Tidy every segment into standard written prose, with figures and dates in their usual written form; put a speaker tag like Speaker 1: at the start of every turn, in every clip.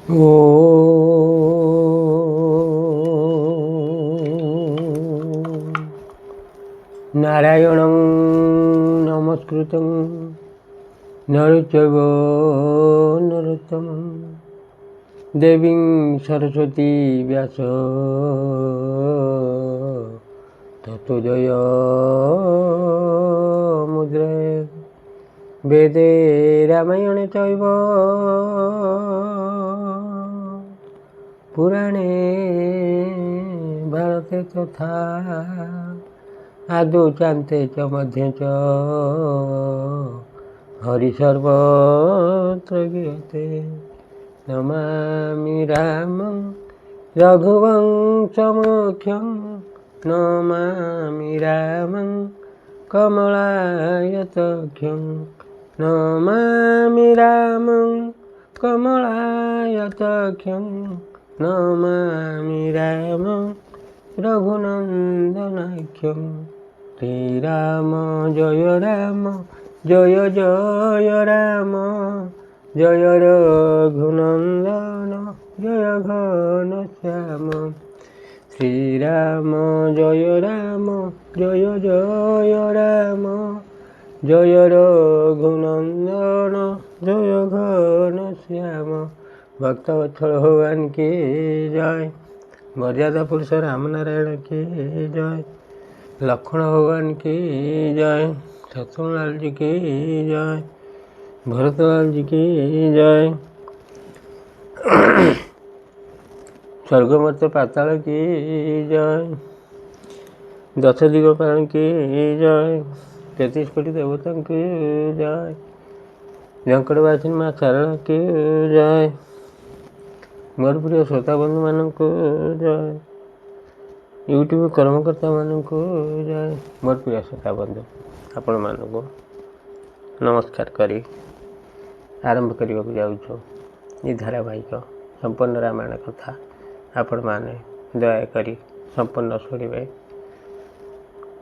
Speaker 1: ॐ नारायणं नमस्कृतं नरं चैव नरोत्तमं देवीं सरस्वती व्यास ततो जयमुद्रये वेदे रामायणे चैव पुराणे भारते तथा आदौ चान्ते च मध्ये च हरिसर्वत्र गीयते नमामि रामं रघुवंशमुख्यं नमामि रामं कमलायताक्षं नमामि रामं कमलायताक्षं नमामि रामं रघुनन्दनाख्यं श्रीराम जय जय राम जय रघुनन्दन जय घनश्याम श्रीराम जय जय राम जय रघुनन्दन जय घनश्याम भक्तवत्सल भगवान की जय। मर्यादा पुरुष राम नारायण की जय। लक्ष्मण भगवान की जय। शत्रुलाल जी की जय। भरतलाल जी की जय। स्वर्गमर्त्य पाताल की जय। दश दिगपाल की जय। 33 कोटि देवता की जय। व्यंकटवासिनी माँ शारदा की जय। मोर प्रिय श्रोता बंधु मानक जय। यूट्यूब कर्मकर्ता मानक जय। मोर प्रिय श्रोता बंधु आपण मानक नमस्कार करी आरंभ करने जाऊँ ये धारावाहिक संपूर्ण रामायण कथा आपण माने दयाकोरी संपूर्ण शुणवे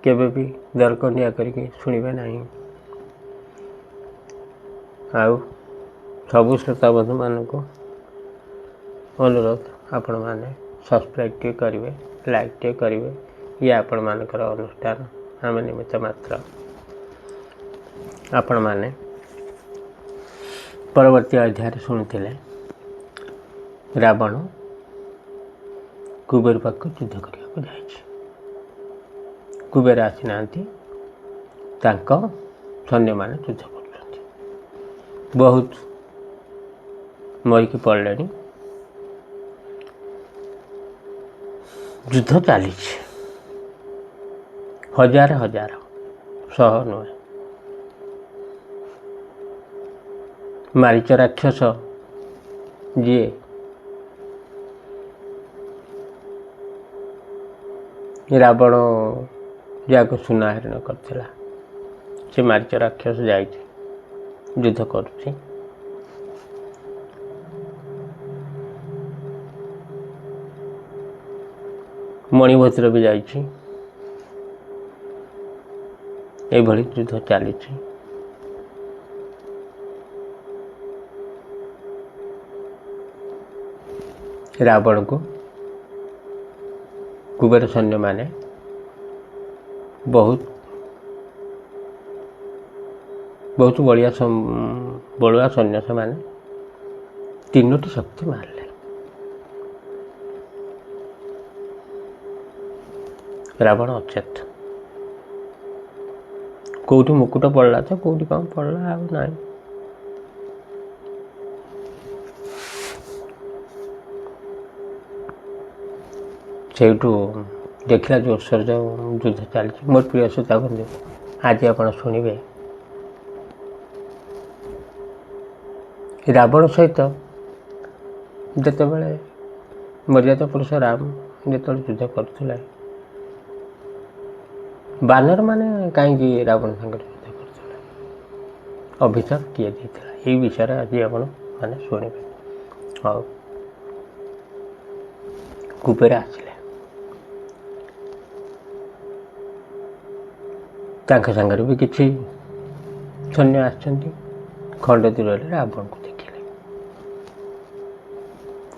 Speaker 1: केवे भी दरकंडिया करके शुणवे नहीं। आउ सबु श्रोता बंधु मानक अनुरोध आपण माने सब्सक्राइब टे करेंगे लाइक टे करेंगे ये आपण मानकर अनुष्ठान आम निमित्त मात्र। आपण माने परवर्ती अध्याय शुणुले रावण कुबेर पाक युद्ध करने जाए। कुबेर आसी ना सैन्य मान युद्ध कर बहुत मरिकी पड़े। युद्ध चली हजार हजार शह नुहे मारीच राक्षस जी रावण जहाँ सुना हरण करथिला से मारीच राक्षस जाए युद्ध करुछि। मणिभद्र भी जाइछि। एभली युद्ध चली रावण को कुबेर सैन्य माने बहुत बड़ुआ सैन्य से माने 3टी शक्ति मारले। रावण अचेत कौटी मुकुट पड़ला तो कौटी कम पड़ला आ नहीं। सेठू देखला जोरसोर जो युद्ध चली। मोर प्रिय श्रोता बंधु आज आप शुणे रावण सहित जिते मर्यादा पुरुष राम जो युद्ध करुले बानर माने कहीं रावण संगे युद्ध करुले अभिशाप किए देता ये विषय आज आप शुणे। हाँ कुबेर आसिले सागर भी किसी सैन्य आसंती खंड दूर रावण को देखिले।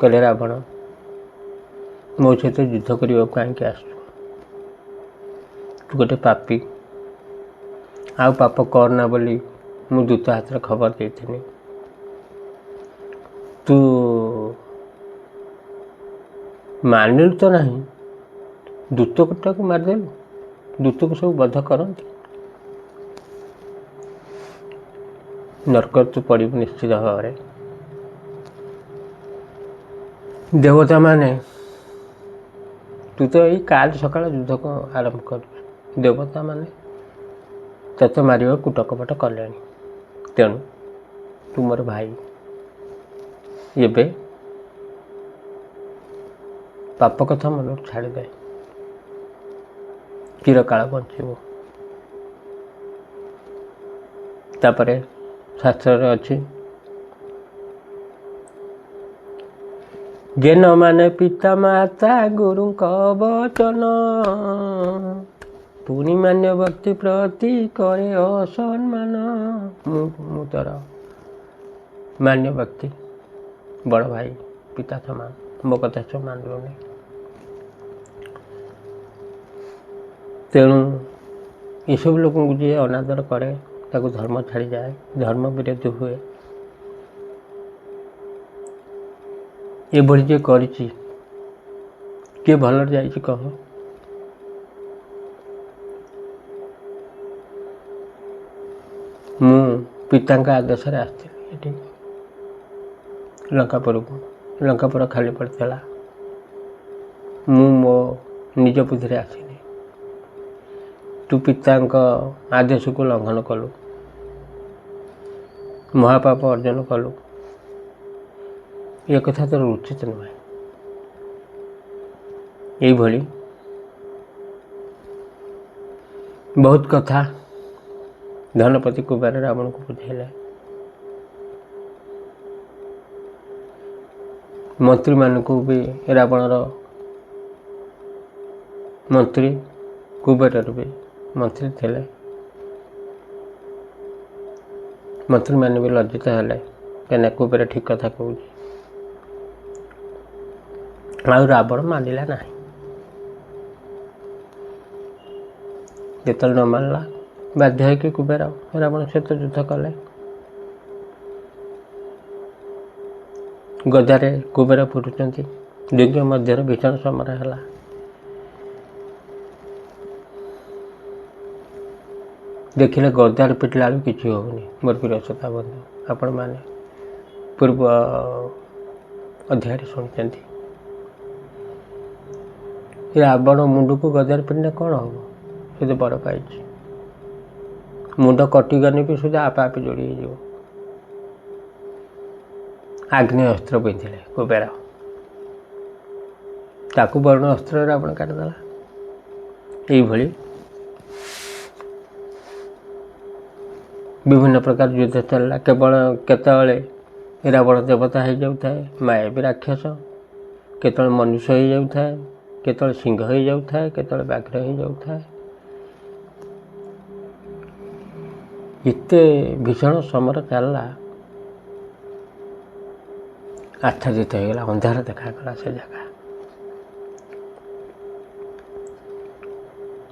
Speaker 1: କହିଲେ ରାବଣ ମୋ ସହିତ ଯୁଦ୍ଧ କରିବାକୁ କାହିଁକି ଆସୁଛୁ? ତୁ ଗୋଟେ ପାପୀ, ଆଉ ପାପ କରନା ବୋଲି ମୁଁ ଦୂତ ହାତରେ ଖବର ଦେଇଥିଲି। ତୁ ମାନିଲୁ ତ ନାହିଁ, ଦୂତଟାକୁ ମାରିଦେଲୁ। ଦୂତକୁ ସବୁ ବଧ କରନ୍ତି, ନରକରେ ତୁ ପଡ଼ିବୁ ନିଶ୍ଚିତ ଭାବରେ। ଦେବତାମାନେ, ତୁ ତ ଏଇ କାଲି ସକାଳେ ଯୁଦ୍ଧ ଆରମ୍ଭ କରୁଛୁ। ଦେବତାମାନେ ତତେ ମାରିବା କୁଟକପଟ କଲେଣି, ତେଣୁ ତୁ ମୋର ଭାଇ, ଏବେ ପାପ କଥା ମନରୁ ଛାଡ଼ିଦେ, ଚିରକାଳ ବଞ୍ଚିବୁ। ତାପରେ ଶାସ୍ତ୍ରରେ ଅଛି, ଯେ ନ ମାନେ ପିତା ମାତା ଗୁରୁଙ୍କ ବଚନ, ପୁଣି ମାନ୍ୟ ଭକ୍ତି ପ୍ରତି କରେ ଅସମ୍ମାନ। ମୁଁ ତୋର ମାନ୍ୟ ବ୍ୟକ୍ତି, ବଡ଼ ଭାଇ, ପିତା ସମାନ, ମୋ କଥା ସବୁ ମାନିଲୁନି। ତେଣୁ ଏସବୁ ଲୋକଙ୍କୁ ଯିଏ ଅନାଦର କରେ ତାକୁ ଧର୍ମ ଛାଡ଼ିଯାଏ, ଧର୍ମ ବିରୋଧୀ ହୁଏ। ଏଭଳି ଯିଏ କରିଛି କିଏ ଭଲରେ ଯାଇଛି କହ? ମୁଁ ପିତାଙ୍କ ଆଦେଶରେ ଆସିଥିଲି ଏଠି ଲଙ୍କାପୁରକୁ। ଲଙ୍କାପୁର ଖାଲି ପଡ଼ିଥିଲା, ମୁଁ ମୋ ନିଜ ବୁଦ୍ଧିରେ ଆସିଲି। ତୁ ପିତାଙ୍କ ଆଦେଶକୁ ଲଙ୍ଘନ କଲୁ, ମହାପାପ ଅର୍ଜନ କଲୁ। ଏ କଥା ତୋର ଉଚିତ ନୁହେଁ। ଏଇଭଳି ବହୁତ କଥା ଧନପତି କୁବେର ରାବଣକୁ ବୁଝେଇଲେ। ମନ୍ତ୍ରୀମାନଙ୍କୁ ବି, ରାବଣର ମନ୍ତ୍ରୀ କୁବେରର ବି ମନ୍ତ୍ରୀ ଥିଲେ, ମନ୍ତ୍ରୀମାନେ ବି ଲଜ୍ଜିତ ହେଲେ, କାହିଁକିନା କୁବେର ଠିକ କଥା କହୁଛି। ଆଉ ରାବଣ ମାନିଲା ନାହିଁ। ଯେତେବେଳେ ନ ମାନିଲା, ବାଧ୍ୟ ହେଇକି କୁବେର ରାବଣ ସହିତ ଯୁଦ୍ଧ କଲେ। ଗଦାରେ କୁବେର ଫୁଟୁଛନ୍ତି, ଦୁର୍ଗ ମଧ୍ୟରେ ଭୀଷଣ ସମର ହେଲା। ଦେଖିଲେ ଗଦାରେ ପିଟିଲା ବେଳକୁ କିଛି ହେଉନି। ମୋର ପ୍ରିୟ ଶ୍ରୋତା ବନ୍ଧୁ, ଆପଣମାନେ ପୂର୍ବ ଅଧ୍ୟାୟରେ ଶୁଣିଛନ୍ତି, ରାବଣ ମୁଣ୍ଡକୁ ଗଦାରେ ପିଟିଲେ କ'ଣ ହେବ? ସେ ତ ବର ପାଇଛି, ମୁଣ୍ଡ କଟିଗଲେ ବି ସୁଦ୍ଧା ଆପେ ଆପେ ଯୋଡ଼ି ହେଇଯିବ। ଆଗ୍ନେୟ ଅସ୍ତ୍ର ପିନ୍ଧିଲେ କୁବେର, ତାକୁ ବରୁଣ ଅସ୍ତ୍ର ରାବଣ କାଟିଦେଲା। ଏଇଭଳି ବିଭିନ୍ନ ପ୍ରକାର ଯୁଦ୍ଧ ଚାଲିଲା। କେବଳ କେତେବେଳେ ରାବଣ ଦେବତା ହେଇଯାଉଥାଏ, ମାୟାବୀ ରାକ୍ଷସ, କେତେବେଳେ ମନୁଷ୍ୟ ହେଇଯାଉଥାଏ, କେତେବେଳେ ସିଂହ ହେଇଯାଉଥାଏ, କେତେବେଳେ ବ୍ୟାଘ୍ର ହେଇଯାଉଥାଏ। ଏତେ ଭୀଷଣ ସମର ଚାଲିଲା, ଆଚ୍ଛାଦିତ ହେଇଗଲା, ଅନ୍ଧାର ଦେଖାଗଲା ସେ ଜାଗା।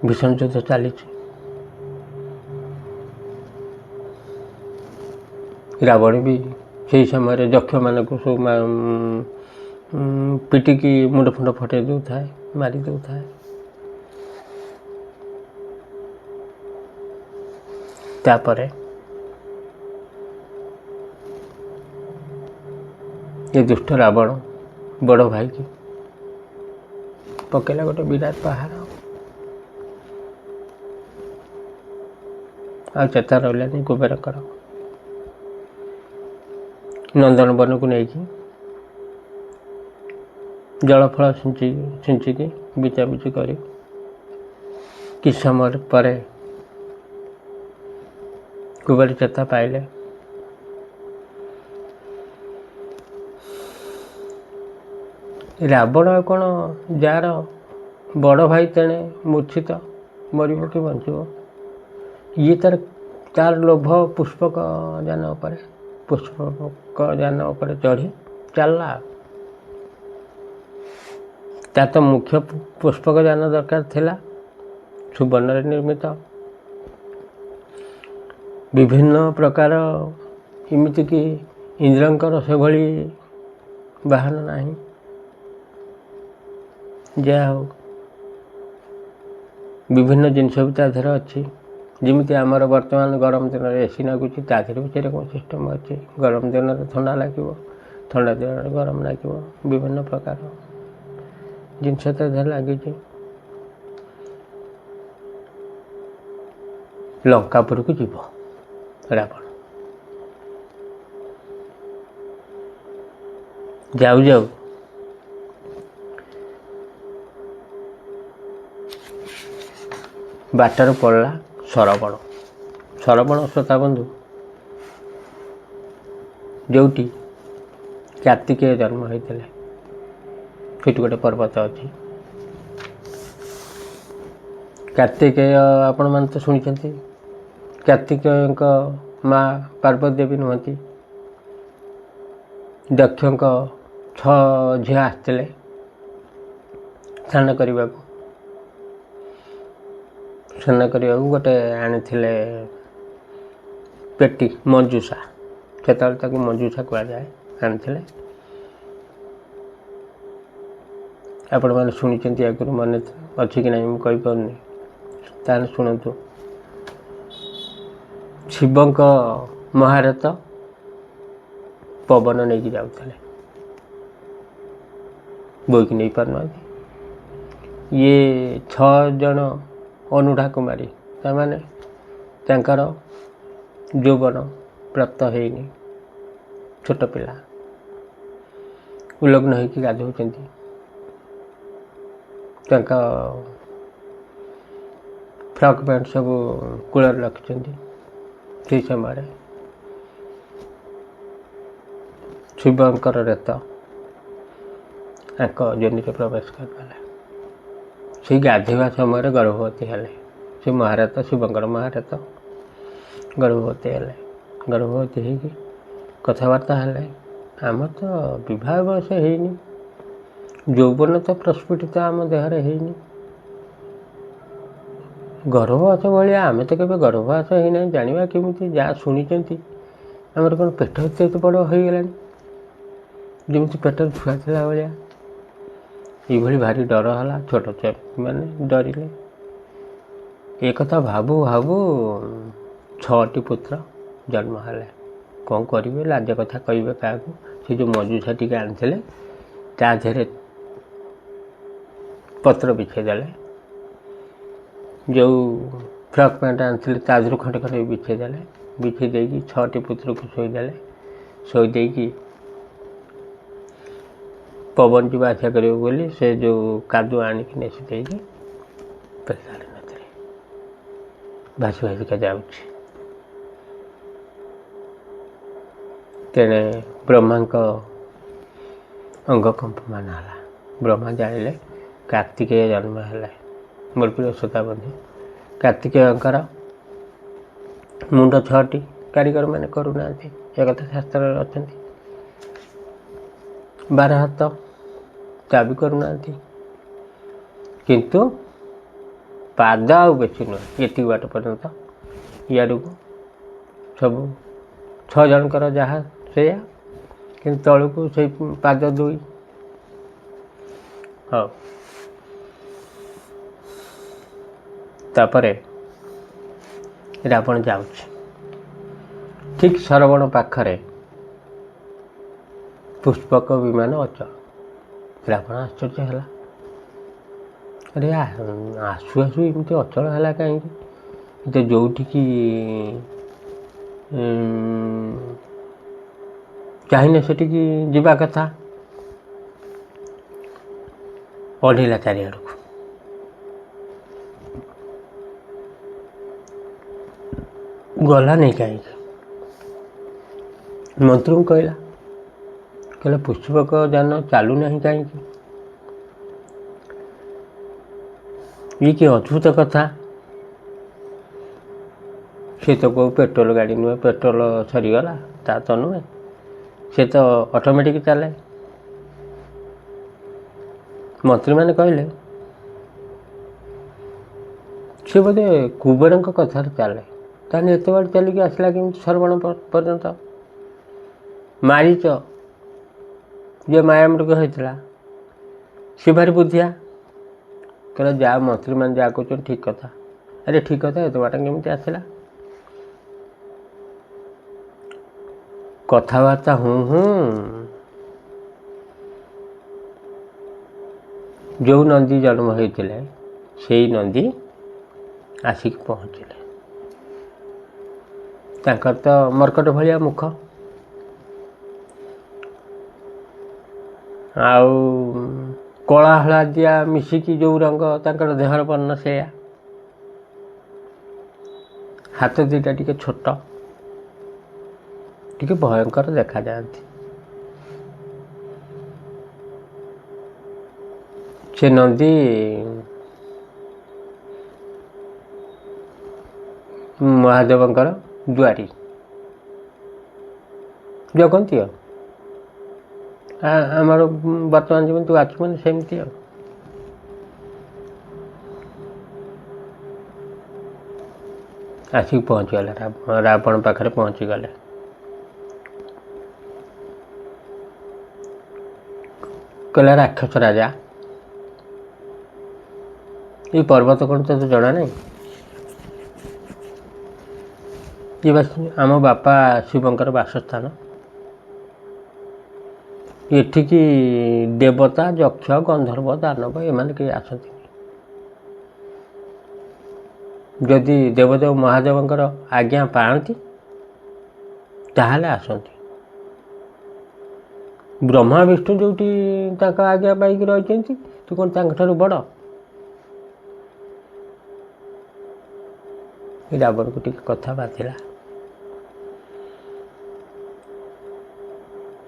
Speaker 1: ଭୀଷଣ ଯୁଦ୍ଧ ଚାଲିଛି। ରାବଣ ବି ସେହି ସମୟରେ ଯକ୍ଷମାନଙ୍କୁ ସବୁ ପିଟିକି ମୁଣ୍ଡ ଫୁଣ୍ଡ ଫଟେଇ ଦେଉଥାଏ, ମାରି ଦେଉଥାଏ। ତାପରେ ଏ ଦୁଷ୍ଟ ରାବଣ ବଡ଼ ଭାଇକି ପକେଇଲା ଗୋଟେ ବିରାଟ ପାହାଡ଼। ଆଉ ଚେତା ରହିଲାନି କୁବେରଙ୍କର। ନନ୍ଦନବନକୁ ନେଇକି ଜଳଫଳ ଛିଞ୍ଚିକି ବିଚାବିଚି କରି କିଛି ସମୟ ପରେ କୁବେର ଚେତା ପାଇଲେ। ରାବଣ କ'ଣ ଯାହାର ବଡ଼ ଭାଇ ତେଣେ ମୂର୍ଚ୍ଛିତ, ମରିବ କି ବଞ୍ଚିବ? ଇଏ ତାର ଲୋଭ ପୁଷ୍ପକ ଯାନ ଉପରେ ଚଢ଼ି ଚାଲିଲା। ତା ତ ମୁଖ୍ୟ ପୁଷ୍ପକ ଯାନ ଦରକାର ଥିଲା, ସୁବର୍ଣ୍ଣରେ ନିର୍ମିତ। ବିଭିନ୍ନ ପ୍ରକାର, ଏମିତିକି ଇନ୍ଦ୍ରଙ୍କର ସେଭଳି ବାହନ ନାହିଁ। ଯାହା ହଉ ବିଭିନ୍ନ ଜିନିଷ ବି ତା ଦେହରେ ଅଛି। ଯେମିତି ଆମର ବର୍ତ୍ତମାନ ଗରମ ଦିନରେ ଏସି ଲାଗୁଛି, ତା ଦେହରେ ବି ସେରକମ ସିଷ୍ଟମ୍ ଅଛି। ଗରମ ଦିନରେ ଥଣ୍ଡା ଲାଗିବ, ଥଣ୍ଡା ଦିନରେ ଗରମ ଲାଗିବ, ବିଭିନ୍ନ ପ୍ରକାର ଜିନିଷ ତା ଦେହରେ ଲାଗିଛି। ଲଙ୍କାପୁରକୁ ଯିବ ରାବଣ। ଯାଉ ଯାଉ ବାଟରେ ପଡ଼ିଲା ସରବଣ। ସରବଣ ଶ୍ରୋତାବନ୍ଧୁ ଯେଉଁଠି କାର୍ତ୍ତିକେୟ ଜନ୍ମ ହୋଇଥିଲେ, ସେଠି ଗୋଟେ ପର୍ବତ ଅଛି। କାର୍ତ୍ତିକେୟ ଆପଣମାନେ ତ ଶୁଣିଛନ୍ତି, କାର୍ତ୍ତିକେୟଙ୍କ ମା ପାର୍ବତୀ ଦେବୀ ନୁହନ୍ତି। ଦକ୍ଷଙ୍କ 6 ଝିଅ ଆସିଥିଲେ ସ୍ନାନ କରିବାକୁ। ଗୋଟେ ଆଣିଥିଲେ ପେଟି, ମଞ୍ଜୁଷା, ସେତେବେଳେ ତାକୁ ମଞ୍ଜୁଷା କୁହାଯାଏ, ଆଣିଥିଲେ। ଆପଣମାନେ ଶୁଣିଛନ୍ତି ଆଗରୁ, ମନେ ଅଛି କି ନାହିଁ ମୁଁ କହିପାରୁନି, ତାହେଲେ ଶୁଣନ୍ତୁ। ଶିବଙ୍କ ମହାରଥ ପବନ ନେଇକି ଯାଉଥିଲେ, ବୋଇକି ନେଇ ପାରୁନାହାନ୍ତି। ଇଏ 6 ଜଣ ଅନୁଢା କୁମାରୀ, ସେମାନେ ତାଙ୍କର ଯୌବନ ପ୍ରାପ୍ତ ହେଇନି, ଛୋଟ ପିଲା, ଉଲଗ୍ନ ହେଇକି ଗାଧଉଛନ୍ତି। ତାଙ୍କ ଫ୍ରକ୍ ପ୍ୟାଣ୍ଟ ସବୁ କୂଳରେ ରଖିଛନ୍ତି। ସେହି ସମୟରେ ଶିବଙ୍କର ରେତ ତାଙ୍କ ଯୋନିରେ ପ୍ରବେଶ କରିଗଲା। ସେଇ ଗାଧୋଇବା ସମୟରେ ଗର୍ଭବତୀ ହେଲେ। ସେ ମହାରଥ, ଶିବଙ୍କର ମହାରଥ ଗର୍ଭବତୀ ହେଲେ। ଗର୍ଭବତୀ ହେଇକି କଥାବାର୍ତ୍ତା ହେଲେ, ଆମର ତ ବିବାହ ବୟସ ହେଇନି, ଯୌବନ ତ ପ୍ରସ୍ଫୁଟିତ ଆମ ଦେହରେ ହେଇନି, ଗର୍ଭବାସ ଭଳିଆ ଆମେ ତ କେବେ ଗର୍ଭବାସ ହେଇନାହିଁ, ଜାଣିବା କେମିତି? ଯାହା ଶୁଣିଛନ୍ତି, ଆମର କ'ଣ ପେଟ ଏତେ ବଡ଼ ହୋଇଗଲାଣି, ଯେମିତି ପେଟରେ ଛୁଆ ଥିଲା ଭଳିଆ। ଏଇଭଳି ଭାରି ଡର ହେଲା, ଛୋଟ ଛୁଆମାନେ ଡରିଲେ। ଏ କଥା ଭାବୁ ଭାବୁ 6ଟି ପୁତ୍ର ଜନ୍ମ ହେଲେ। କ'ଣ କରିବେ, ଲାଜ କଥା କହିବେ କାହାକୁ। ସେ ଯେଉଁ ମଞ୍ଜୁଷା ଟିକେ ଆଣିଥିଲେ, ତା ଦେହରେ ପତ୍ର ବିଛେଇ ଦେଲେ। ଯେଉଁ ଫ୍ରକ୍ ପ୍ୟାଣ୍ଟ ଆଣିଥିଲେ, ତା ଦେହରୁ ଖଣ୍ଡେ ଖଣ୍ଡେ ବିଛେଇ ଦେଲେ। ବିଛେଇ ଦେଇକି 6ଟି ପୁତ୍ରକୁ ଶୋଇଦେଲେ। ଶୋଇ ଦେଇକି ପବନ ଯିବା ଆସିବା କରିବ ବୋଲି ସେ ଯେଉଁ କାଦୁଅ ଆଣିକି ନେସି ଦେଇକି ପେଟାଳି ନଥିଲେ, ଭାସି ଭାସିକା ଯାଉଛି। ତେଣେ ବ୍ରହ୍ମାଙ୍କ ଅଙ୍ଗ କମ୍ପମାନ ହେଲା। ବ୍ରହ୍ମା ଜାଣିଲେ କାର୍ତ୍ତିକେୟ ଜନ୍ମ ହେଲେ। ମୋର ପ୍ରିୟ ଶ୍ରୋତାବନ୍ଧୁ, କାର୍ତ୍ତିକେୟଙ୍କର ମୁଣ୍ଡ 6ଟି, କାରିଗରମାନେ କରୁନାହାନ୍ତି, ଏକଥା ଶାସ୍ତ୍ରରେ ଅଛନ୍ତି। 12 ହାତ, ତା ବି କରୁନାହାନ୍ତି। କିନ୍ତୁ ପାଦ ଆଉ ବେଶୀ ନୁହେଁ, ଏତିକି ବାଟ ପର୍ଯ୍ୟନ୍ତ ଇଆଡ଼କୁ ସବୁ 6 ଜଣଙ୍କର ଯାହା ସେଇଆ, କିନ୍ତୁ ତଳକୁ ସେଇ ପାଦ 2। ହଉ, ତାପରେ ରାବଣ ଯାଉଛି। ଠିକ୍ ସରବଣ ପାଖରେ ପୁଷ୍ପକ ବିମାନ ଅଚଳ। ରାବଣ ଆଶ୍ଚର୍ଯ୍ୟ ହେଲା, ଆରେ ଆସୁ ଆସୁ ଏମିତି ଅଚଳ ହେଲା କାହିଁକି? ତ ଯେଉଁଠିକି ଚାହିଁଲେ ସେଠିକି ଯିବା କଥା। ଅଢିଲା ଚାରିଆଡ଼କୁ, ଗଲାନି କାହିଁକି? ମନ୍ତ୍ରୀଙ୍କୁ କହିଲା ପୁଷ୍ପକ ଯାନ ଚାଲୁନାହିଁ କାହିଁକି? ଇଏ କି ଅଦ୍ଭୁତ କଥା। ସେ ତ କେଉଁ ପେଟ୍ରୋଲ ଗାଡ଼ି ନୁହେଁ, ପେଟ୍ରୋଲ ସରିଗଲା, ତା ତ ନୁହେଁ, ସେ ତ ଅଟୋମେଟିକ୍ ଚାଲେ। ମନ୍ତ୍ରୀମାନେ କହିଲେ ସେ ବୋଧେ କୁବେରଙ୍କ କଥାରେ ଚାଲେ, ତାହେଲେ ଏତେ ବାଟ ଚାଲିକି ଆସିଲା କେମିତି ଶ୍ରବଣ ପର୍ଯ୍ୟନ୍ତ? ମାରିଚ ଯେ ମାୟାମୃଗ ହେଇଥିଲା ସେ ଭାରି ବୁଦ୍ଧିଆ, କହିଲା ଯାହା ମନ୍ତ୍ରୀମାନେ ଯାହା କହୁଛନ୍ତି ଠିକ୍ କଥା। ଆରେ ଠିକ୍ କଥା, ଏତେ ବାଟ କେମିତି ଆସିଲା? କଥାବାର୍ତ୍ତା ଯେଉଁ ନନ୍ଦୀ ଜନ୍ମ ହୋଇଥିଲେ ସେଇ ନନ୍ଦୀ ଆସିକି ପହଞ୍ଚିଲେ। ତାଙ୍କର ତ ମର୍କଟ ଭଳିଆ ମୁଖ, ଆଉ କଳା ହଳଦିଆ ମିଶିକି ଯେଉଁ ରଙ୍ଗ ତାଙ୍କର ଦେହର ବର୍ଣ୍ଣ ସେଇଆ। ହାତ ଦୁଇଟା ଟିକେ ଛୋଟ, ଟିକେ ଭୟଙ୍କର ଦେଖାଯାଆନ୍ତି। ସେ ନନ୍ଦୀ ମହାଦେବଙ୍କର ଦୁଆରୀ ଜଗନ୍ତି ଆଉ ଆମର ବର୍ତ୍ତମାନ ଯେମିତି ୱାଚମ୍ୟାନ୍ ସେମିତି ଆଉ। ଆସିକି ପହଞ୍ଚିଗଲେ, ରାବଣ ପାଖରେ ପହଞ୍ଚିଗଲେ। କହିଲା ରାକ୍ଷସ ରାଜା, ଏ ପର୍ବତ କ'ଣ ତୋତେ ଜଣା ନାହିଁ? ଏ ଆମ ବାପା ଶିବଙ୍କର ବାସସ୍ଥାନ। ଏଠିକି ଦେବତା, ଯକ୍ଷ, ଗନ୍ଧର୍ବ, ଦାନବ ଏମାନେ କେହି ଆସନ୍ତିନି। ଯଦି ଦେବଦେବ ମହାଦେବଙ୍କର ଆଜ୍ଞା ପାଆନ୍ତି ତାହେଲେ ଆସନ୍ତି। ବ୍ରହ୍ମା ବିଷ୍ଣୁ ଯେଉଁଠି ତାଙ୍କ ଆଜ୍ଞା ପାଇକି ରହିଛନ୍ତି, ତୁ କ'ଣ ତାଙ୍କଠାରୁ ବଡ଼? ରାବଣକୁ ଟିକେ କଥା ବାଧିଲା।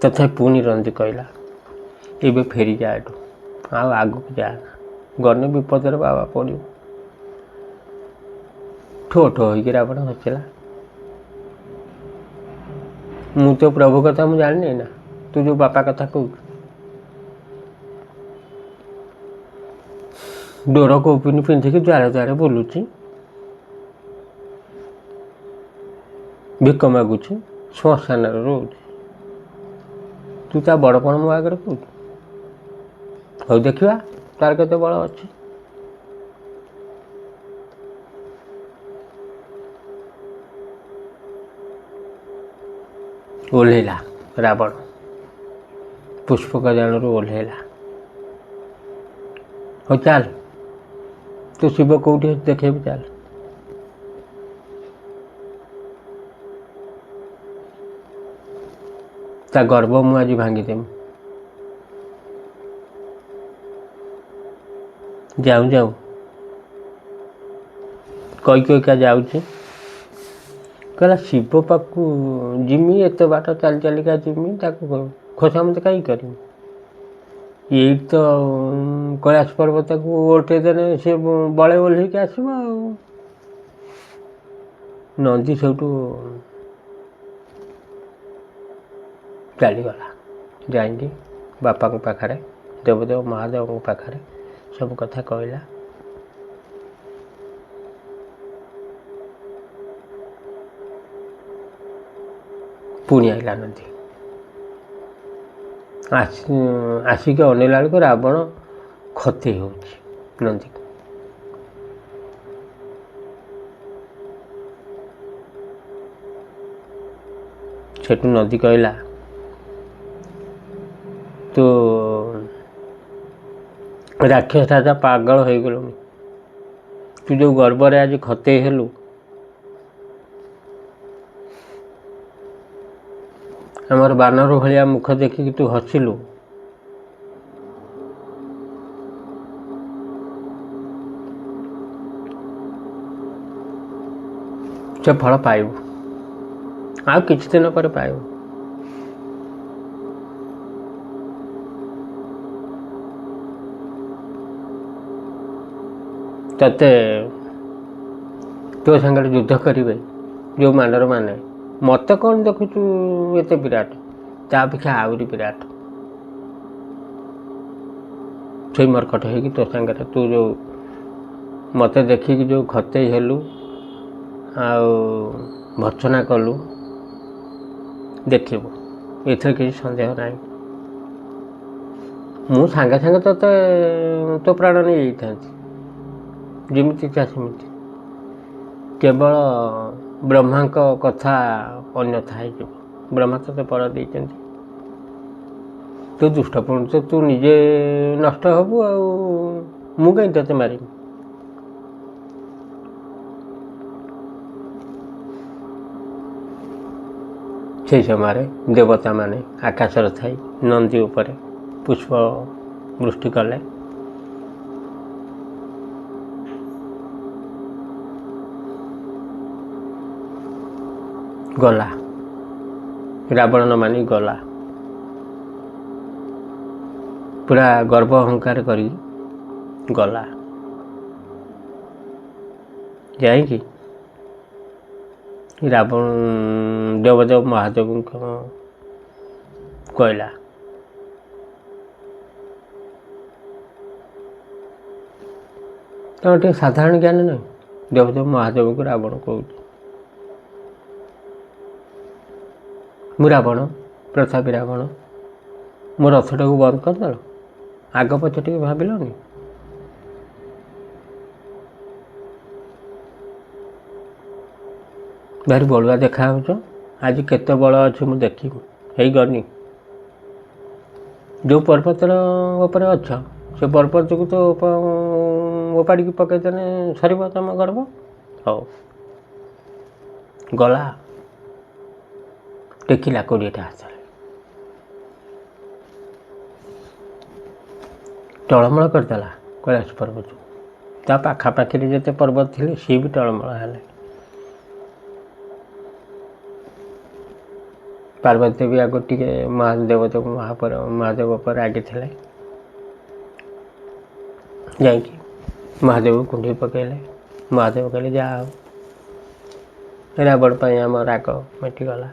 Speaker 1: ତଥାପି ପୁଣି ରନ୍ଦି କହିଲା, ଏବେ ଫେରିଯା ଏଠୁ, ଆଉ ଆଗକୁ ଯାଆନା, ଗନେ ବିପଦରେ ବାବା ପଡ଼ିବ। ଠୋ ଠୋ ହୋଇକି ରାବଣ ହସିଲା। ମୁଁ ତ ପ୍ରଭୁ କଥା ମୁଁ ଜାଣିନି ନା, ତୁ ଯେଉଁ ବାପା କଥା କହୁଛୁ। ଡୋର କୌପିନି ପିନ୍ଧିକି ଦ୍ୱାରେ ଦ୍ୱାରେ ବୁଲୁଛି, ଭିକ ମାଗୁଛି, ଶ୍ମଶାନରେ ରହୁଛି। ତୁ ତା ବଡ଼ପଣ ମୋ ଆଗରେ କହୁଛୁ? ହଉ ଦେଖିବା ତାର କେତେ ବଳ ଅଛି। ଓହ୍ଲେଇଲା ରାବଣ, ପୁଷ୍ପକ ଯାନରୁ ଓହ୍ଲେଇଲା। ହଉ ଚାଲ, ତୁ ଶିବ କୋଉଠି ଅଛି ଦେଖେଇବୁ, ଚାଲ। ତା ଗର୍ବ ମୁଁ ଆଜି ଭାଙ୍ଗିଦେବି। ଯାଉ ଯାଉ କହିକା ଯାଉଛି। କହିଲା ଶିବ ପାଖକୁ ଯିମି, ଏତେ ବାଟ ଚାଲି ଚାଲିକା ଯିମି, ତାକୁ ଖୋସାମତ କାହିଁ କରିମି? ଏଇଠି ତ କୈଳାସ ପର୍ବତକୁ ଓଲଟେଇ ଦେଲେ ସେ ବଳେ ଓହ୍ଲେଇକି ଆସିବ ଆଉ। ନନ୍ଦୀ ସେଇଠୁ ଚାଲିଗଲା, ଯାଇକି ବାପାଙ୍କ ପାଖରେ, ଦେବଦେବ ମହାଦେବଙ୍କ ପାଖରେ ସବୁ କଥା କହିଲା। ପୁଣି ଆଇଲା ନନ୍ଦୀ, ଆସିକି ଅନେଇଲା ବେଳକୁ ରାବଣ ଖତେଇ ହେଉଛି ନନ୍ଦୀକୁ। ସେଠୁ ନନ୍ଦୀ କହିଲା, ତୁ ରାକ୍ଷସ ରାଜା ପାଗଳ ହେଇଗଲୁଣି, ତୁ ଯେଉଁ ଗର୍ବରେ ଆଜି ଖତେଇ ହେଲୁ, ଆମର ବାନର ଭଳିଆ ମୁଖ ଦେଖିକି ତୁ ହସିଲୁ, ସେ ଫଳ ପାଇବୁ, ଆଉ କିଛି ଦିନ ପରେ ପାଇବୁ। ତତେ ତୋ ସାଙ୍ଗରେ ଯୁଦ୍ଧ କରିବେ ଯେଉଁ ବାନରମାନେ, ମୋତେ କ'ଣ ଦେଖୁଛୁ ଏତେ ବିରାଟ, ତା ଅପେକ୍ଷା ଆହୁରି ବିରାଟ। ସେଇ ମର୍କଟ ହେଇକି ତୋ ସାଙ୍ଗରେ ତୁ ଯେଉଁ ମୋତେ ଦେଖିକି ଯେଉଁ ଖତେଇ ହେଲୁ ଆଉ ଭର୍ତ୍ସନା କଲୁ ଦେଖିବୁ, ଏଥିରେ କିଛି ସନ୍ଦେହ ନାହିଁ। ମୁଁ ସାଙ୍ଗେ ସାଙ୍ଗେ ତୋତେ ତୋ ପ୍ରାଣ ନେଇଯାଇଥାନ୍ତି, ଯେମିତି ଇଚ୍ଛା ସେମିତି। କେବଳ ବ୍ରହ୍ମାଙ୍କ କଥା ଅନ୍ୟଥା ହେଇଯିବ। ବ୍ରହ୍ମା ତୋତେ ପର ଦେଇଛନ୍ତି। ତୁ ଦୁଷ୍ଟ ପୁଣି ତୁ ନିଜେ ନଷ୍ଟ ହେବୁ, ଆଉ ମୁଁ କାହିଁ ତୋତେ ମାରିବି। ସେହି ସମୟରେ ଦେବତାମାନେ ଆକାଶରେ ଥାଇ ନନ୍ଦୀ ଉପରେ ପୁଷ୍ପ ବୃଷ୍ଟି କଲେ। ଗଲା, ରାବଣ ନ ମାନି ଗଲା, ପୁରା ଗର୍ବ ଅହଙ୍କାର କରି ଗଲା। ଯାଇକି ରାବଣ ଦେବଦେବ ମହାଦେବଙ୍କ କହିଲା, ତାଙ୍କର ଟିକେ ସାଧାରଣ ଜ୍ଞାନ ନାହିଁ। ଦେବଦେବ ମହାଦେବଙ୍କୁ ରାବଣ କହୁଛି, ମୁଁ ରାବଣ, ପ୍ରତାପୀ ରାବଣ, ମୋ ରଥଟାକୁ ବନ୍ଦ କରିଦେଲ, ଆଗ ପଛ ଟିକେ ଭାବିଲନି। ଭାରି ବଳୁଆ ଦେଖାହେଉଛ, ଆଜି କେତେ ବଳ ଅଛି ମୁଁ ଦେଖିବି। ହେଇଗନି, ଯେଉଁ ପର୍ବତର ଉପରେ ଅଛ ସେ ପର୍ବତକୁ ତ ଓପାଡ଼ିକି ପକାଇଦେଲେ ସରିବ ତମ ଗର୍ବ। ହଉ, ଗଲା, ଟେକିଲା 20ଟା ହାତରେ, ଟଳମଳ କରିଦେଲା କୈଳାସ ପର୍ବତ। ତା ପାଖାପାଖିରେ ଯେତେ ପର୍ବତ ଥିଲେ ସିଏ ବି ଟଳମଳ ହେଲେ। ପାର୍ବତୀ ଦେବୀ ଆଗରୁ ଟିକେ ମହାଦେବ ଉପରେ ରାଗିଥିଲେ। ଯାଇକି ମହାଦେବକୁ କୁଣ୍ଢେଇ ପକାଇଲେ। ମହାଦେବ କହିଲେ, ଯାହା ହଉ, ରାବଣ ପାଇଁ ଆମ ରାଗ ମେଟିଗଲା।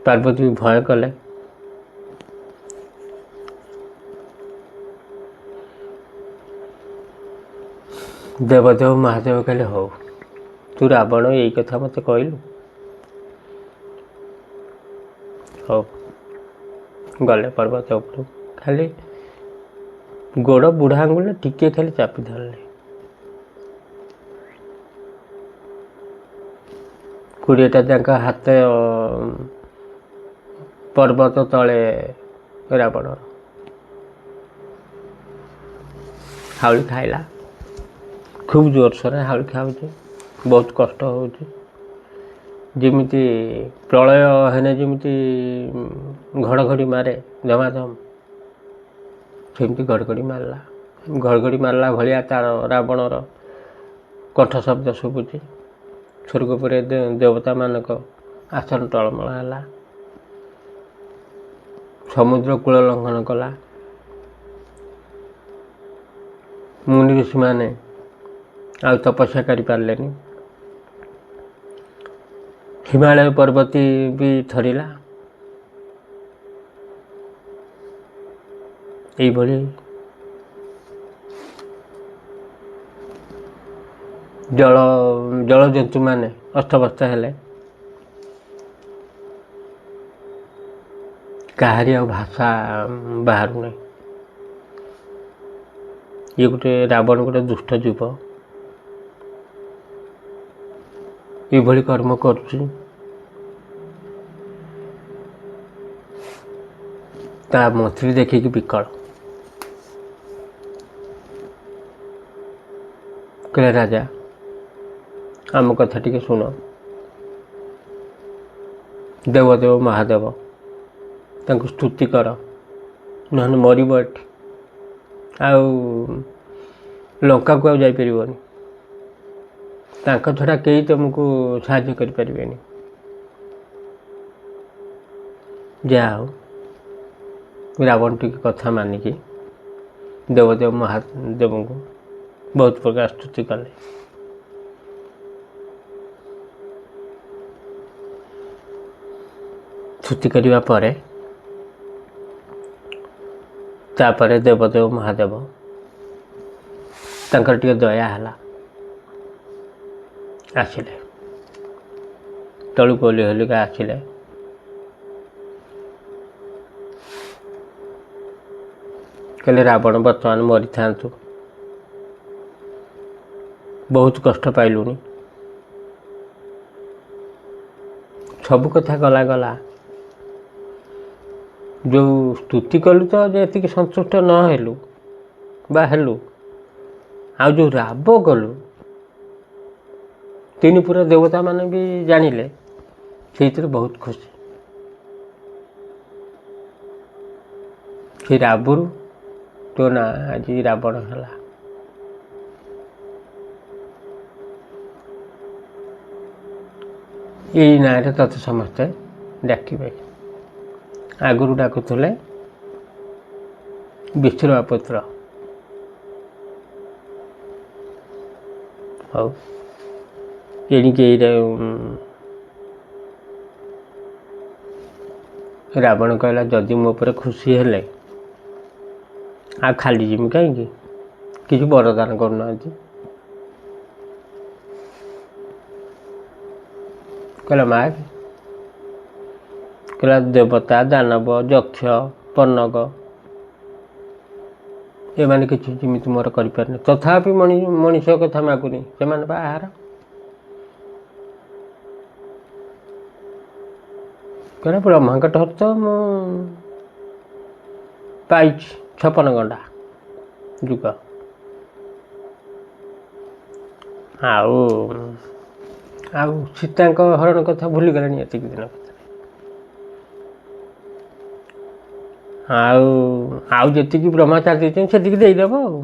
Speaker 1: ପାର୍ବତୀ ବି ଭୟ କଲେ। ଦେବଦେବ ମହାଦେବ କହିଲେ, ହଉ, ତୁ ରାବଣ ଏଇ କଥା ମୋତେ କହିଲୁ, ହଉ। ଗଲେ ପର୍ବତ ଉପରୁ, ଖାଲି ଗୋଡ଼ ବୁଢ଼ା ଆଙ୍ଗୁଳିରେ ଟିକେ ଖାଲି ଚାପି ଧରିଲେ। 20ଟା ଯାକ ହାତ ପର୍ବତ ତଳେ ରାବଣ ହାଉଳି ଖାଇଲା। ଖୁବ୍ ଜୋରସୋରରେ ହାଉଳି ଖାଉଛି, ବହୁତ କଷ୍ଟ ହେଉଛି। ଯେମିତି ପ୍ରଳୟ ହେଲେ ଯେମିତି ଘଡ଼ଘଡ଼ି ମାରେ ଧମାଧମ, ସେମିତି ଘଡ଼ଘଡ଼ି ମାରିଲା। ଘଡ଼ଘଡ଼ି ମାରିଲା ଭଳିଆ ତାର ରାବଣର କଣ୍ଠ ଶବ୍ଦ ଶୁଭୁଛି। ସ୍ୱର୍ଗପୁରେ ଦେବତାମାନଙ୍କ ଆସନ ଟଳମଳ ହେଲା। ସମୁଦ୍ର କୂଳ ଲଙ୍ଘନ କଲା। ମୁନି ଋଷିମାନେ ଆଉ ତପସ୍ୟା କରିପାରିଲେନି। ହିମାଳୟ ପର୍ବତ ବି ଥରିଲା। ଏଇଭଳି ଜଳଜନ୍ତୁମାନେ ଅସ୍ତବ୍ୟସ୍ତ ହେଲେ। କାହାରି ଆଉ ଭାଷା ବାହାରୁନି। ଇଏ ଗୋଟେ ରାବଣ ଗୋଟେ ଦୁଷ୍ଟ ଜୀବ, ଏଭଳି କର୍ମ କରୁଛି। ତା ମନ୍ତ୍ରୀ ଦେଖିକି ବିକଳ, କହିଲେ, ରାଜା, ଆମ କଥା ଟିକେ ଶୁଣ। ଦେବଦେବ ମହାଦେବ ତାଙ୍କୁ ସ୍ତୁତି କର, ନହେଲେ ମରିବ ଏଠି, ଆଉ ଲଙ୍କାକୁ ଆଉ ଯାଇପାରିବନି। ତାଙ୍କ ଛଡ଼ା କେହି ତୁମକୁ ସାହାଯ୍ୟ କରିପାରିବେନି। ଯାହା ହଉ, ରାବଣ ଟିକେ କଥା ମାନିକି ଦେବଦେବ ମହାଦେବଙ୍କୁ ବହୁତ ପ୍ରକାର ସ୍ତୁତି କଲେ। ସ୍ତୁତି କରିବା ପରେ ତାପରେ ଦେବଦେବ ମହାଦେବ ତାଙ୍କର ଟିକେ ଦୟା ହେଲା, ଆସିଲେ ତଳକୁ ଓହ୍ଲେଇକା ଆସିଲେ। କହିଲେ ରାବଣ ବର୍ତ୍ତମାନ ମରିଥାନ୍ତୁ, ବହୁତ କଷ୍ଟ ପାଇଲୁଣି, ସବୁ କଥା ଗଲା, ଯେଉଁ ସ୍ତୁତି କଲୁ ତ ଯେ ଏତିକି ସନ୍ତୁଷ୍ଟ ନ ହେଲୁ ବା ହେଲୁ, ଆଉ ଯେଉଁ ରାବ କଲୁ ତିନି ପୁରା ଦେବତା ମାନେ ବି ଜାଣିଲେ, ସେଇଥିରେ ବହୁତ ଖୁସି। ସେ ରାବରୁ ତୋ ନାଁ ଆଜି ରାବଣ ହେଲା। ଏଇ ନାଁରେ ତତେ ସମସ୍ତେ ଡାକିବେ। ଆଗରୁ ଡାକୁଥିଲେ ବିଶ୍ରବା ପୁତ୍ର। ହଉ, ଏଣିକି ଏଇଟା ରାବଣ କହିଲା, ଯଦି ମୋ ଉପରେ ଖୁସି ହେଲେ ଆଉ ଖାଲି ଯିମି କାହିଁକି, କିଛି ବରଦାନ କରୁନାହାନ୍ତି। କହିଲା ମାଗ। କହିଲା ଦେବତା, ଦାନବ, ଯକ୍ଷ, ପନ୍ନଗ ଏମାନେ କିଛି ଯେମିତି ମୋର କରିପାରିନି, ତଥାପି ମଣିଷ କଥା ମାଗୁନି, ସେମାନେ ବା ଆହାର। କହିଲା ବ୍ରହ୍ମାଙ୍କ ଠାରୁ ତ ମୁଁ ପାଇଛି 56 ଗଣ୍ଡା ଯୁଗ, ଆଉ ସୀତାଙ୍କ ହରଣ କଥା ଭୁଲିଗଲାଣି ଏତିକି ଦିନ କଥା। ଆଉ ଯେତିକି ବ୍ରହ୍ମାଚାର ଦେଇଛନ୍ତି ସେତିକି ଦେଇଦେବ ଆଉ।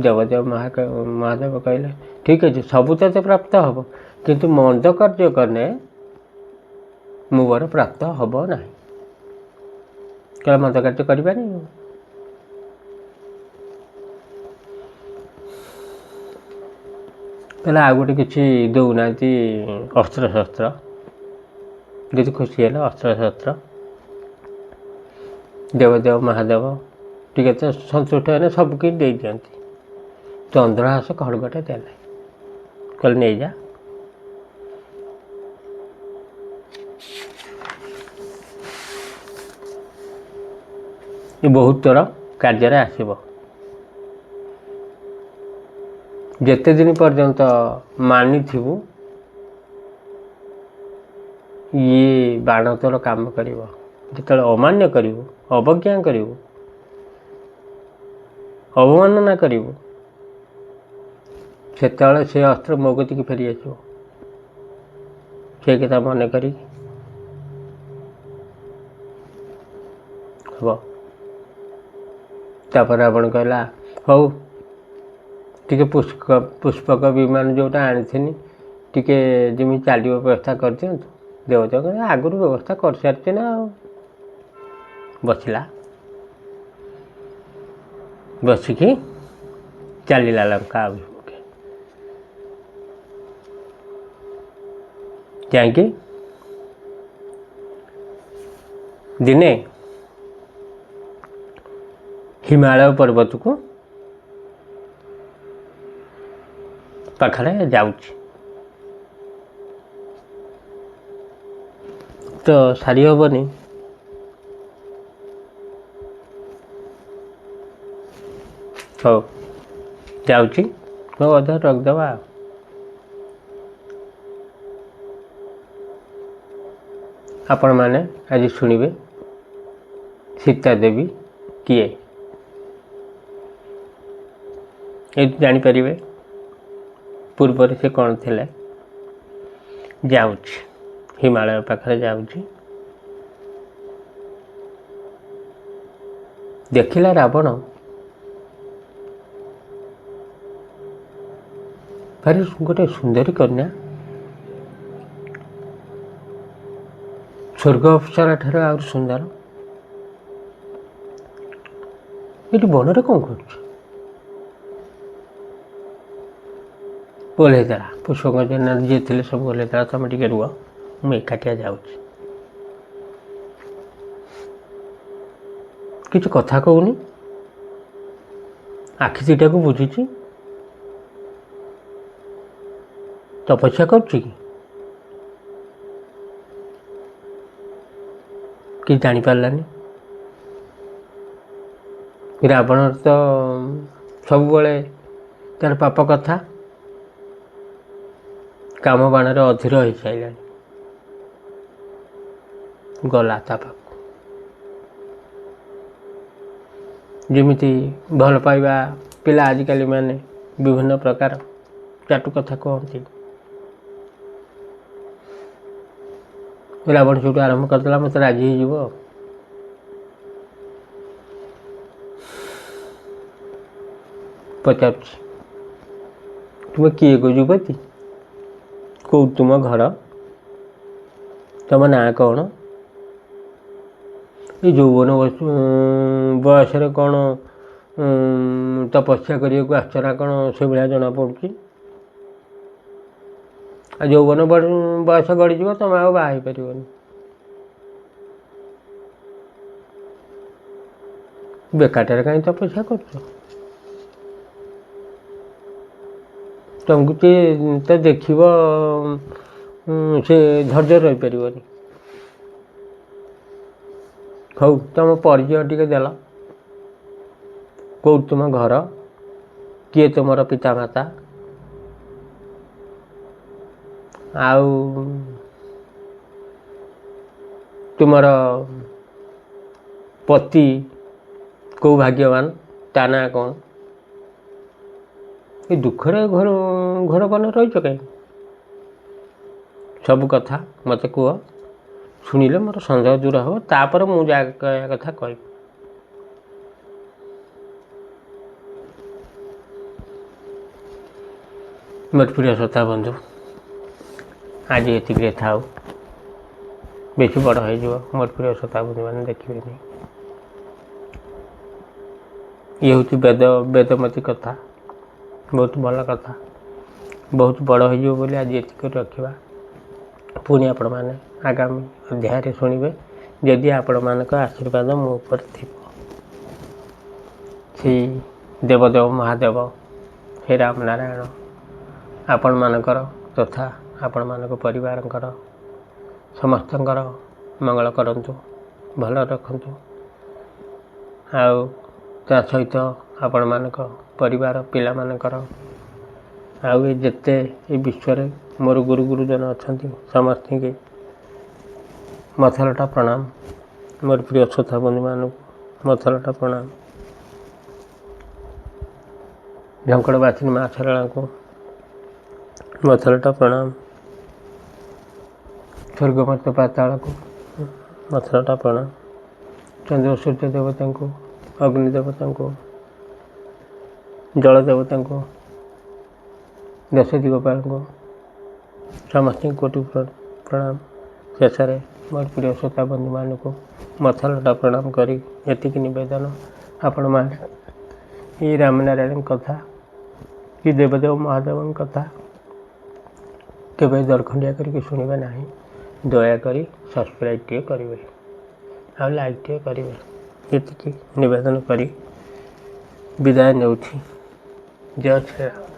Speaker 1: ଦେବଦେବ ମହାଦେବ କହିଲେ, ଠିକ୍ ଅଛି, ସବୁ ତତେ ପ୍ରାପ୍ତ ହେବ, କିନ୍ତୁ ମନ୍ଦ କାର୍ଯ୍ୟ କଲେ ମୁଁ ବର ପ୍ରାପ୍ତ ହେବ ନାହିଁ। କହିଲା ମନ୍ଦ କାର୍ଯ୍ୟ କରିବାନି। କହିଲା ଆଉ ଗୋଟେ କିଛି ଦେଉନାହାନ୍ତି ଅସ୍ତ୍ରଶସ୍ତ୍ର, ଯଦି ଖୁସି ହେଲେ ଅସ୍ତ୍ରଶସ୍ତ୍ର। ଦେବଦେବ ମହାଦେବ ଟିକେ ତ ସନ୍ତୁଷ୍ଟ ହେଲେ ସବୁ କିଛି ଦେଇଦିଅନ୍ତି। ଚନ୍ଦ୍ରହାସ ଖଡ଼ଗଟେ ଦେଲେ, କହିଲେ ନେଇଯା। ଏ ବହୁତ ଥର କାର୍ଯ୍ୟରେ ଆସିବ। ଯେତେ ଦିନ ପର୍ଯ୍ୟନ୍ତ ମାନିଥିବୁ ଇଏ ବାଣ ତୋର କାମ କରିବ। ଯେତେବେଳେ ଅମାନ୍ୟ କରିବୁ, ଅବଜ୍ଞା କରିବୁ, ଅବମାନନା କରିବୁ, ସେତେବେଳେ ସେ ଅସ୍ତ୍ର ମୋ କତିକି ଫେରି ଆସିବ। ସେ କଥା ମନେ କରିକି ହବ। ତାପରେ ରାବଣ କହିଲା, ହଉ ଟିକେ ପୁଷ୍ପକ ବିମାନ ଯେଉଁଟା ଆଣିଥିନି ଟିକେ ଯେମିତି ଚାଲିବ ବ୍ୟବସ୍ଥା କରିଦିଅନ୍ତୁ। ଦେବତା କହିଲେ ଆଗରୁ ବ୍ୟବସ୍ଥା କରିସାରିଛି ନା। ଆଉ ବସିଲା, ବସିକି ଚାଲିଲା ଲଙ୍କା ଅଭିମୁଖେ। ଯାଇକି ଦିନେ ହିମାଳୟ ପର୍ବତକୁ ପାଖରେ ଯାଉଛି, ତ ସାରି ହବନି। ହଉ ଯାଉଛି, ମୋ ଅଧା ରଖିଦେବା। ଆପଣମାନେ ଆଜି ଶୁଣିବେ ସୀତା ଦେବୀ କିଏ, ଏଇଠି ଜାଣିପାରିବେ ପୂର୍ବରେ ସେ କ'ଣ ଥିଲେ। ଯାଉଛି, ହିମାଳୟ ପାଖରେ ଯାଉଛି। ଦେଖିଲା ରାବଣ ଭାରି ଗୋଟେ ସୁନ୍ଦରୀ କନ୍ୟା, ସ୍ୱର୍ଗ ଅପ୍ସରା ଠାରୁ ଆହୁରି ସୁନ୍ଦର। ଏଠି ବନରେ କ'ଣ କରୁଛି? ଓହ୍ଲେଇଦେଲା। ପୁଷ୍ପକ ଯିଏ ଥିଲେ ସବୁ ଓହ୍ଲେଇଦେଲା, ତମେ ଟିକେ ରୁହ, ମୁଁ ଏକାଠିଆ ଯାଉଛି। କିଛି କଥା କହୁନି, ଆଖି ଦୁଇଟାକୁ ବୁଝୁଛି, ତପସ୍ୟା କରୁଛି କି ଜାଣିପାରିଲାନି। ରାବଣର ତ ସବୁବେଳେ ତାର ପାପ କଥା କାମ ବାଣରେ ଅଧୀର ହେଇସାରିଲାଣି, ଗଲା ତା ପାଖକୁ। ଯେମିତି ଭଲ ପାଇବା ପିଲା ଆଜିକାଲି ମାନେ ବିଭିନ୍ନ ପ୍ରକାର ଚାଟୁ କଥା କହନ୍ତି। ରାବଣ ସେଇଠୁ ଆରମ୍ଭ କରିଦେଲା, ମୋତେ ରାଜି ହେଇଯିବ। ପଚାରୁଛି, ତୁମେ କିଏ ଗୋ ଯୁବତୀ? କୋଉଠି ତୁମ ଘର? ତମ ନାଁ କ'ଣ? ଏ ଯୌବନ ବୟସରେ କ'ଣ ତପସ୍ୟା କରିବାକୁ ଆସିଛ ନା କ'ଣ ସେଭଳିଆ ଜଣାପଡ଼ୁଛି। ଆଉ ଯୌବନ ବୟସ ଗଡ଼ିଯିବ, ତମେ ଆଉ ବାହା ହେଇପାରିବନି। ବେକାରଟାରେ କାହିଁ ତପସ୍ୟା କରୁଛ? ତମକୁ ତ ଦେଖିବ, ସେ ଧୈର୍ଯ୍ୟ ରହିପାରିବନି। ହଉ, ତମ ପରିଚୟ ଟିକେ ଦେଲ। କୋଉଠି ତୁମ ଘର? କିଏ ତୁମର ପିତାମାତା? ଆଉ ତୁମର ପତି କୋଉ ଭାଗ୍ୟବାନ, ତା ନାଁ କ'ଣ? ଏ ଦୁଃଖରେ ଘର କନ ରହିଛ କାହିଁ? ସବୁ କଥା ମୋତେ କୁହ, ଶୁଣିଲେ ମୋର ସନ୍ଦେହ ଦୂର ହେବ, ତାପରେ ମୁଁ ଯାହା କହିବା କଥା କହିବି। ମୋର ପ୍ରିୟ ଶ୍ରୋତା ବନ୍ଧୁ, ଆଜି ଏତିକିରେ ଥାଉ, ବେଶୀ ବଡ଼ ହେଇଯିବ, ମୋର ପ୍ରିୟ ଶ୍ରୋତା ବନ୍ଧୁମାନେ ଦେଖିବେନି। ଇଏ ହେଉଛି ବେଦମତୀ କଥା, ବହୁତ ଭଲ କଥା, ବହୁତ ବଡ଼ ହେଇଯିବ ବୋଲି ଆଜି ଏତିକି ରଖିବା। ପୁଣି ଆପଣମାନେ ଆଗାମୀ ଅଧ୍ୟାୟରେ ଶୁଣିବେ, ଯଦି ଆପଣମାନଙ୍କ ଆଶୀର୍ବାଦ ମୋ ଉପରେ ଥିବ। ସେଇ ଦେବଦେବ ମହାଦେବ ହେ ରାମ ନାରାୟଣ ଆପଣମାନଙ୍କର ତଥା ଆପଣମାନଙ୍କ ପରିବାରଙ୍କର ସମସ୍ତଙ୍କର ମଙ୍ଗଳ କରନ୍ତୁ, ଭଲ ରଖନ୍ତୁ। ଆଉ ତା ସହିତ ଆପଣମାନଙ୍କ ପରିବାର ପିଲାମାନଙ୍କର, ଆଉ ଯେତେ ଏ ବିଶ୍ୱରେ ମୋର ଗୁରୁଜନ ଅଛନ୍ତି ସମସ୍ତଙ୍କୁ ମଥଲଟା ପ୍ରଣାମ। ମୋର ପ୍ରିୟ ଶ୍ରୋତା ବନ୍ଧୁମାନଙ୍କୁ ମଥଲଟା ପ୍ରଣାମ। ଝଙ୍କଡ଼ବାସିନୀ ମା ଶାରଳାଙ୍କୁ ମଥଲଟା ପ୍ରଣାମ। ସ୍ୱର୍ଗମର୍ତ୍ତ୍ୟ ପାତାଳକୁ ମଥଲଟା ପ୍ରଣାମ। ଚନ୍ଦ୍ର ସୂର୍ଯ୍ୟ ଦେବତାଙ୍କୁ, ଅଗ୍ନି ଦେବତାଙ୍କୁ, ଜଳ ଦେବତାଙ୍କୁ, ଦଶ ଦିଗପାଳଙ୍କୁ ସମସ୍ତଙ୍କୁ କୋଟି ପ୍ରଣାମ। ଶେଷରେ ମୋର ପ୍ରିୟ ଶ୍ରୋତା ବନ୍ଧୁମାନଙ୍କୁ ମଥଲଟା ପ୍ରଣାମ କରି ଏତିକି ନିବେଦନ, ଆପଣମାନେ ଏଇ ରାମନାରାୟଣଙ୍କ କଥା କି ଦେବଦେବ ମହାଦେବଙ୍କ କଥା କେବେ ଦରଖଣ୍ଡିଆ କରିକି ଶୁଣିବେ ନାହିଁ। ଦୟାକରି ସବସ୍କ୍ରାଇବ୍ ଟିକେ କରିବେ, ଆଉ ଲାଇକ୍ ଟିକେ କରିବେ। ଏତିକି ନିବେଦନ କରି ବିଦାୟ ନେଉଛି। ଜୟ ଶ୍ରୀରାମ।